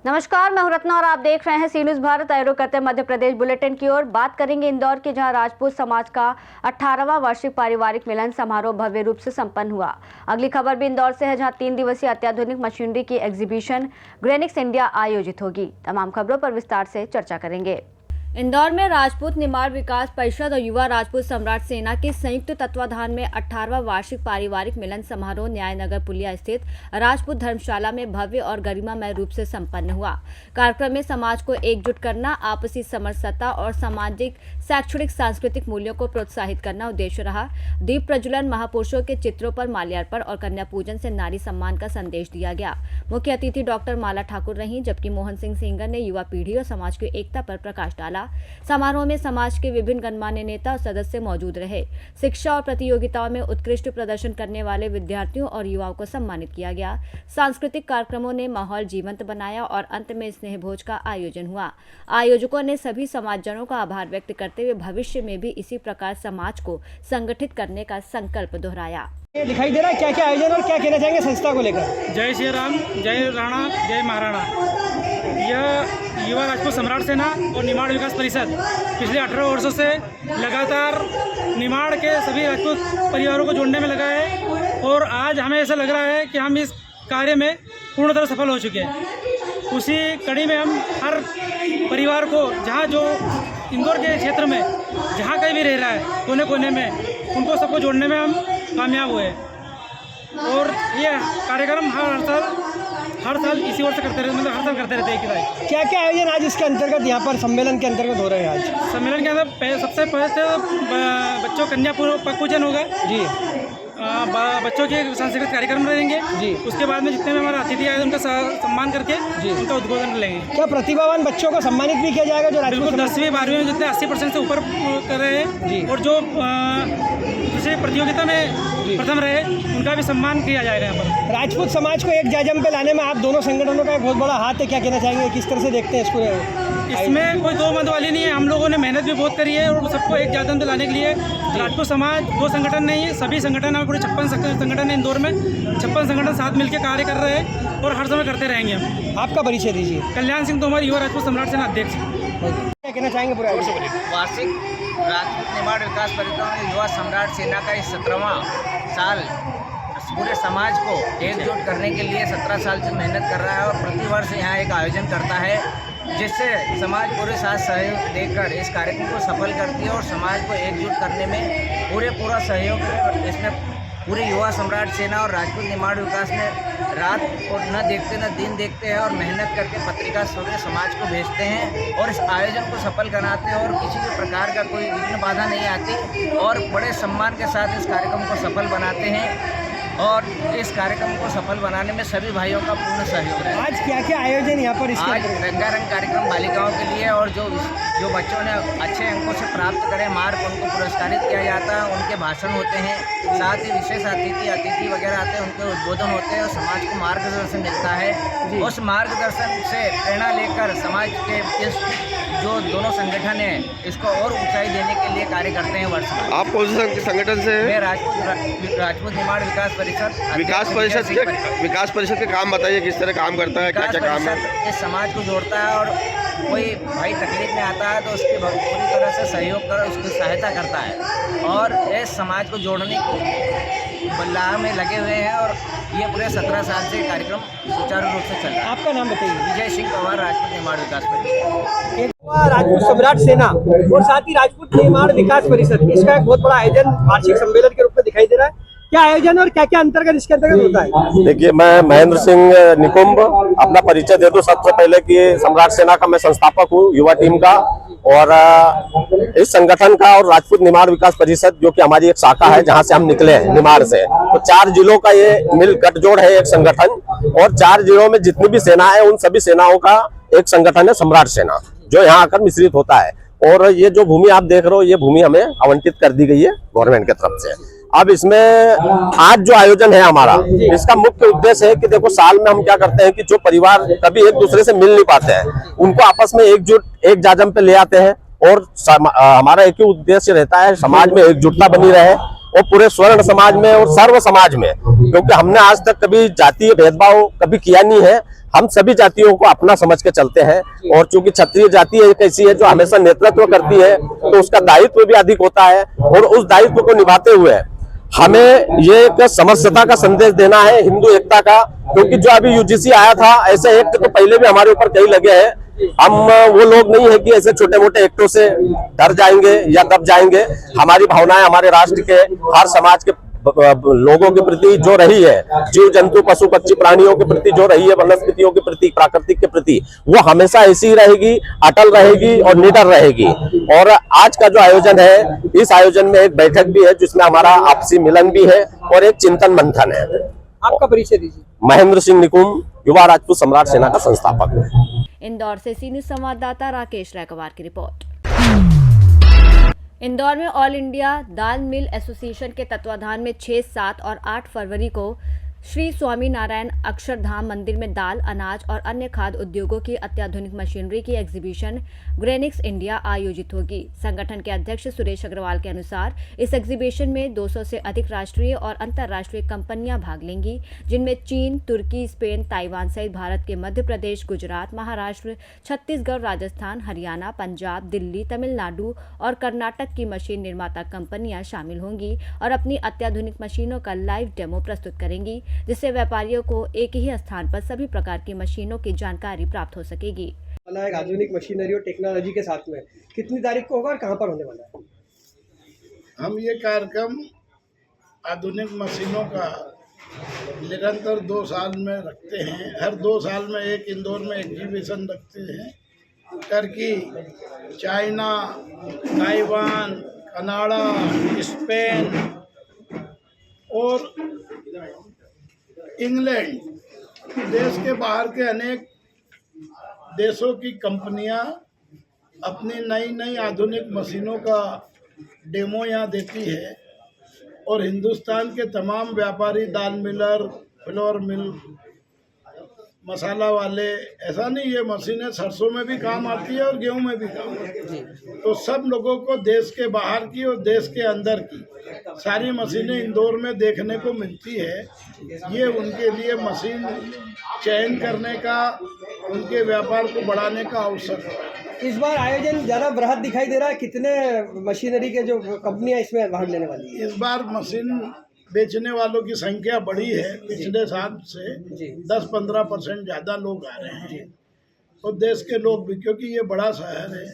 नमस्कार, मैं हूं रत्ना और आप देख रहे हैं सी न्यूज़ भारत। आयोजन करते मध्य प्रदेश बुलेटिन की ओर बात करेंगे इंदौर के, जहां राजपूत समाज का 18वां वार्षिक पारिवारिक मिलन समारोह भव्य रूप से संपन्न हुआ। अगली खबर भी इंदौर से है, जहां 3 दिवसीय अत्याधुनिक मशीनरी की एग्जीबिशन ग्रेनिक्स इंडिया आयोजित होगी। तमाम खबरों पर विस्तार से चर्चा करेंगे। इंदौर में राजपूत निर्माण विकास परिषद और युवा राजपूत सम्राट सेना के संयुक्त तत्वाधान में 18वां वार्षिक पारिवारिक मिलन समारोह न्याय नगर पुलिया स्थित राजपूत धर्मशाला में भव्य और गरिमामय रूप से संपन्न हुआ। कार्यक्रम में समाज को एकजुट करना, आपसी समरसता और सामाजिक, शैक्षणिक, सांस्कृतिक मूल्यों को प्रोत्साहित करना उद्देश्य रहा। दीप प्रज्वलन, महापुरुषों के चित्रों पर माल्यार्पण और कन्या पूजन से नारी सम्मान का संदेश दिया गया। मुख्य अतिथि डॉक्टर माला ठाकुर रहीं, जबकि मोहन सिंह सेंगर ने युवा पीढ़ी और समाज की एकता पर प्रकाश डाला। समारोह में समाज के विभिन्न गणमान्य नेता और सदस्य मौजूद रहे। शिक्षा और प्रतियोगिताओं में उत्कृष्ट प्रदर्शन करने वाले विद्यार्थियों और युवाओं को सम्मानित किया गया। सांस्कृतिक कार्यक्रमों ने माहौल जीवंत बनाया और अंत में स्नेह भोज का आयोजन हुआ। आयोजकों ने सभी समाजजनों का आभार व्यक्त करते हुए भविष्य में भी इसी प्रकार समाज को संगठित करने का संकल्प दोहराया। ये दिखाई दे रहा है क्या क्या आयोजन और क्या कहना चाहेंगे संस्था को लेकर? जय श्री राम, जय राणा, जय महाराणा। यह युवा राजपूत सम्राट सेना और निर्माण विकास परिषद पिछले 18 वर्षों से लगातार निर्माण के सभी राजपूत परिवारों को जोड़ने में लगा है और आज हमें ऐसा लग रहा है कि हम इस कार्य में पूर्णतः सफल हो चुके हैं। उसी कड़ी में हम हर परिवार को, जहाँ जो इंदौर के क्षेत्र में जहाँ कहीं भी रह रहा है, कोने कोने में, उनको सबको जोड़ने में हम कामयाब हुए। और ये कार्यक्रम हर साल इसी वर्ष करते रहते, मतलब हर साल करते रहते हैं। कि क्या क्या आयोजन आज इसके अंतर्गत यहाँ पर सम्मेलन के अंतर्गत हो रहे हैं? आज सम्मेलन के अंदर सबसे पहले तो बच्चों कन्या पूजन होगा जी। बच्चों के सांस्कृतिक कार्यक्रम रहेंगे जी। उसके बाद में जितने भी हमारे अतिथि आए उनका सम्मान करके जी उनका उद्घाटन लेंगे। क्या प्रतिभावान बच्चों को सम्मानित भी किया जाएगा? जो बिल्कुल, 10वीं 12वीं में जितने 80% से ऊपर कर रहे हैं जी, और जो दूसरी प्रतियोगिता में प्रथम रहे उनका भी सम्मान किया जाएगा। यहाँ पर राजपूत समाज को एक जाजम पे लाने में आप दोनों संगठनों का एक बहुत बड़ा हाथ है, क्या कहना चाहेंगे? किस तरह से देखते हैं इसको? इसमें कोई दो मत वाली नहीं है। हम लोगों ने मेहनत भी बहुत करी है और सबको एक जाजम पे लाने के लिए राजपूत समाज दो संगठन नहीं है, सभी संगठन हमें पूरे 56 संगठन है इंदौर में। 56 संगठन साथ मिलकर कार्य कर रहे हैं और हर समय करते रहेंगे हम। आपका परिचय दीजिए। कल्याण सिंह तोमर, युवा राजपूत सम्राट सेना अध्यक्ष। क्या कहना चाहेंगे पूरा? वार्षिक राजपूत निर्माण विकास परिषद और युवा सम्राट सेना का इस 17वां साल पूरे समाज को एकजुट करने के लिए 17 साल से मेहनत कर रहा है और प्रतिवर्ष यहाँ एक आयोजन करता है, जिससे समाज पूरे साथ सहयोग देकर इस कार्यक्रम को सफल करती है और समाज को एकजुट करने में पूरा सहयोग इसमें पूरे युवा सम्राट सेना और राजपूत निर्माण विकास में रात और न देखते न दिन देखते हैं और मेहनत करके पत्रिका पूरे समाज को भेजते हैं और इस आयोजन को सफल कराते हैं और किसी भी प्रकार का कोई विघ्न बाधा नहीं आती और बड़े सम्मान के साथ इस कार्यक्रम को सफल बनाते हैं और इस कार्यक्रम को सफल बनाने में सभी भाइयों का पूर्ण सहयोग है। आज क्या क्या आयोजन यहाँ पर? आज रंगारंग कार्यक्रम बालिकाओं के लिए और जो बच्चों ने अच्छे अंकों से प्राप्त करें मार्क, उनको पुरस्कारित किया जाता है, उनके भाषण होते हैं, साथ ही विशेष अतिथि वगैरह आते हैं, उनके उद्बोधन होते हैं और समाज को मार्गदर्शन मिलता है। उस मार्गदर्शन से प्रेरणा लेकर समाज के इस जो दोनों संगठन है इसको और ऊंचाई देने के लिए कार्य करते हैं वर्ष में। आप कौन से संगठन से हैं? मैं राजपूत निर्माण विकास परिषद। विकास परिषद के काम बताइए, किस तरह काम करता है, क्या क्या काम है? इस समाज को जोड़ता है और कोई भाई तकलीफ में आता है तो उसकी पूरी तरह से सहयोग कर उसकी सहायता करता है और इस समाज को जोड़ने की बल्लाह में लगे हुए हैं और ये पूरे 17 साल से कार्यक्रम सुचारू रूप से चल रहा है। आपका नाम बताइए। विजय सिंह पवार, राजपूत निर्माण विकास परिषद। राजपूत सम्राट सेना और साथ ही राजपूत निर्माण विकास परिषद, इसका एक बहुत बड़ा आयोजन वार्षिक सम्मेलन के रूप में दिखाई दे रहा है। क्या आयोजन और क्या क्या अंतर्गत इसके अंतर्गत होता है? देखिए, मैं महेंद्र सिंह निकुंभ अपना परिचय दे दूं। सबसे पहले कि सम्राट सेना का मैं संस्थापक हूं, युवा टीम का, और इस संगठन का और राजपूत निर्माण विकास परिषद जो कि हमारी एक शाखा है जहां से हम निकले हैं निर्माण से, तो 4 जिलों का ये मिल गठजोड़ है एक संगठन और 4 जिलों में जितनी भी सेना है उन सभी सेनाओं का एक संगठन है सम्राट सेना, जो यहाँ आकर मिश्रित होता है। और ये जो भूमि आप देख रहे हो, ये भूमि हमें आवंटित कर दी गई है गवर्नमेंट की तरफ से। अब इसमें आज जो आयोजन है हमारा, इसका मुख्य उद्देश्य है कि देखो, साल में हम क्या करते हैं कि जो परिवार कभी एक दूसरे से मिल नहीं पाते हैं उनको आपस में एक जाजम पे ले आते हैं और हमारा एक ही उद्देश्य रहता है, समाज में एकजुटता बनी रहे और पूरे स्वर्ण समाज में और सर्व समाज में, क्योंकि हमने आज तक कभी जातीय भेदभाव कभी किया नहीं है। हम सभी जातियों को अपना समझ के चलते हैं, और चूंकि क्षत्रिय जाति एक ऐसी है जो हमेशा नेतृत्व करती है, तो उसका दायित्व भी अधिक होता है, और उस दायित्व को निभाते हुए हमें ये एक समरसता का संदेश देना है, हिंदू एकता का। क्योंकि जो अभी यूजीसी आया था, ऐसे एक्ट तो पहले भी हमारे ऊपर कई लगे हैं। हम वो लोग नहीं है कि ऐसे छोटे मोटे एक्टों से डर जाएंगे या दब जाएंगे। हमारी भावनाएं हमारे राष्ट्र के हर समाज के लोगों के प्रति जो रही है, जीव जंतु पशु पक्षी प्राणियों के प्रति जो रही है, वनस्पतियों के प्रति, प्राकृतिक के प्रति, वो हमेशा ऐसी ही रहेगी, अटल रहेगी और निडर रहेगी। और आज का जो आयोजन है, इस आयोजन में एक बैठक भी है जिसमें हमारा आपसी मिलन भी है और एक चिंतन मंथन है। आपका परिचय दीजिए। महेंद्र सिंह निकुंभ, युवा राजपूत सम्राट सेना का संस्थापक है। इंदौर से सी न्यूज संवाददाता राकेश रायकवार की रिपोर्ट। इंदौर में ऑल इंडिया दाल मिल एसोसिएशन के तत्वाधान में 6, 7 और 8 फरवरी को श्री स्वामी नारायण अक्षरधाम मंदिर में दाल, अनाज और अन्य खाद्य उद्योगों की अत्याधुनिक मशीनरी की एग्जीबिशन ग्रेनिक्स इंडिया आयोजित होगी। संगठन के अध्यक्ष सुरेश अग्रवाल के अनुसार इस एग्जीबिशन में 200 से अधिक राष्ट्रीय और अंतर्राष्ट्रीय कंपनियां भाग लेंगी, जिनमें चीन, तुर्की, स्पेन, ताइवान सहित भारत के मध्य प्रदेश, गुजरात, महाराष्ट्र, छत्तीसगढ़, राजस्थान, हरियाणा, पंजाब, दिल्ली, तमिलनाडु और कर्नाटक की मशीन निर्माता कंपनियां शामिल होंगी और अपनी अत्याधुनिक मशीनों का लाइव डेमो प्रस्तुत करेंगी, जिससे व्यापारियों को एक ही स्थान पर सभी प्रकार की मशीनों की जानकारी प्राप्त हो सकेगी। एक आधुनिक मशीनरी और टेक्नोलॉजी के साथ में कितनी तारीख को होगा और कहां पर होने वाला है? हम ये कार्यक्रम आधुनिक मशीनों का निरंतर 2 साल में रखते हैं। हर 2 साल में एक इंदौर में एग्जीबिशन रखते हैं। Turkey, China, Taiwan, Canada, Spain और इंग्लैंड, देश के बाहर के अनेक देशों की कंपनियां अपनी नई नई आधुनिक मशीनों का डेमो यहाँ देती है, और हिंदुस्तान के तमाम व्यापारी, दाल मिलर, फ्लोर मिल, मसाला वाले, ऐसा नहीं, ये मशीनें सरसों में भी काम आती है और गेहूं में भी काम आती है, तो सब लोगों को देश के बाहर की और देश के अंदर की सारी मशीनें इंदौर में देखने को मिलती है। ये उनके लिए मशीन चयन करने का, उनके व्यापार को बढ़ाने का अवसर है। इस बार आयोजन ज़्यादा बृहद दिखाई दे रहा है। कितने मशीनरी के जो कंपनियां इसमें भाग लेने वाली है? इस बार मशीन बेचने वालों की संख्या बढ़ी है पिछले साल से। 10-15% ज़्यादा लोग आ रहे हैं, और देश के लोग भी, क्योंकि ये बड़ा शहर है,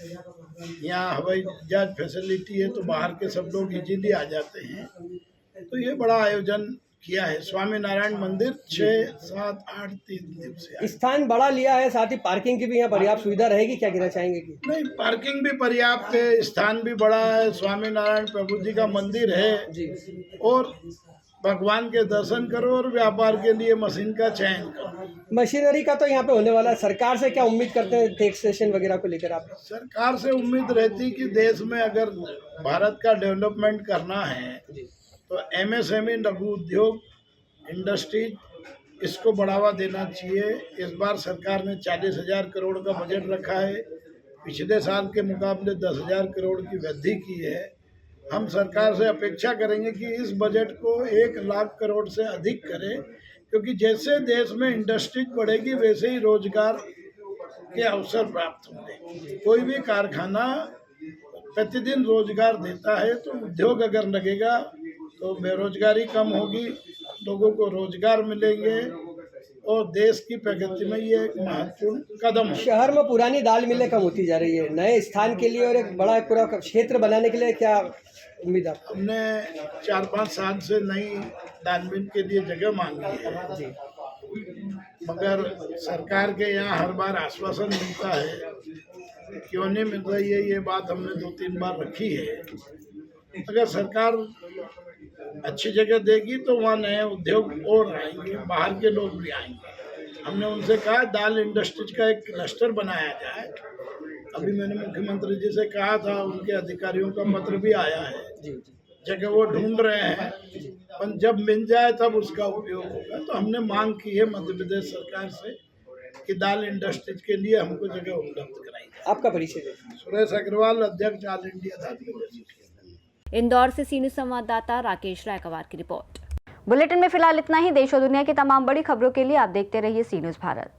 यहाँ हवाई जहाज फैसिलिटी है, तो बाहर के सब लोग इजीली आ जाते हैं। तो ये बड़ा आयोजन किया है। स्वामी नारायण मंदिर 6, 7, 8 3 दिवसीय। स्थान बड़ा लिया है, साथ ही पार्किंग की भी यहाँ पर्याप्त सुविधा रहेगी, क्या कहना चाहेंगे? कि नहीं, पार्किंग भी पर्याप्त है, स्थान भी बड़ा है, स्वामी नारायण प्रभु जी का मंदिर है जी, और भगवान के दर्शन करो और व्यापार के लिए मशीन का चयन करो। मशीनरी का तो यहाँ पे होने वाला है। सरकार से क्या उम्मीद करते हैं टैक्सेशन वगैरह को लेकर आप? सरकार से उम्मीद रहती कि देश में अगर भारत का डेवलपमेंट करना है तो एमएसएमई, लघु उद्योग, इंडस्ट्रीज, इसको बढ़ावा देना चाहिए। इस बार सरकार ने 40,000 करोड़ का बजट रखा है, पिछले साल के मुकाबले 10,000 करोड़ की वृद्धि की है। हम सरकार से अपेक्षा करेंगे कि इस बजट को 1 लाख करोड़ से अधिक करें, क्योंकि जैसे देश में इंडस्ट्रीज बढ़ेगी वैसे ही रोजगार के अवसर प्राप्त होंगे। कोई भी कारखाना प्रतिदिन रोजगार देता है, तो उद्योग अगर लगेगा तो बेरोजगारी कम होगी, लोगों को रोजगार मिलेंगे और देश की प्रगति में ये एक महत्वपूर्ण कदम है। शहर में पुरानी दाल मिलें कम होती जा रही है, नए स्थान के लिए और एक बड़ा पूरा क्षेत्र बनाने के लिए क्या उम्मीद है? हमने 4-5 साल से नई दाल मिल के लिए जगह मांगी है जी, मगर सरकार के यहाँ हर बार आश्वासन मिलता है, क्यों नहीं मिल रही है, ये बात हमने 2-3 बार रखी है। अगर सरकार अच्छी जगह देगी तो वहाँ नए उद्योग और आएंगे, बाहर के लोग भी आएंगे। हमने उनसे कहा दाल इंडस्ट्रीज का एक क्लस्टर बनाया जाए। अभी मैंने मुख्यमंत्री जी से कहा था, उनके अधिकारियों का पत्र भी आया है, जगह वो ढूंढ रहे हैं, पर जब मिल जाए तब उसका उपयोग होगा। तो हमने मांग की है मध्य प्रदेश सरकार से कि दाल इंडस्ट्रीज के लिए हमको जगह उपलब्ध कराई। आपका परिचय? सुरेश अग्रवाल, अध्यक्ष ऑल इंडिया दाल मिल एसोसिएशन। इंदौर से सी न्यूज़ संवाददाता राकेश रायकवार की रिपोर्ट। बुलेटिन में फिलहाल इतना ही। देश और दुनिया की तमाम बड़ी खबरों के लिए आप देखते रहिए सी न्यूज़ भारत।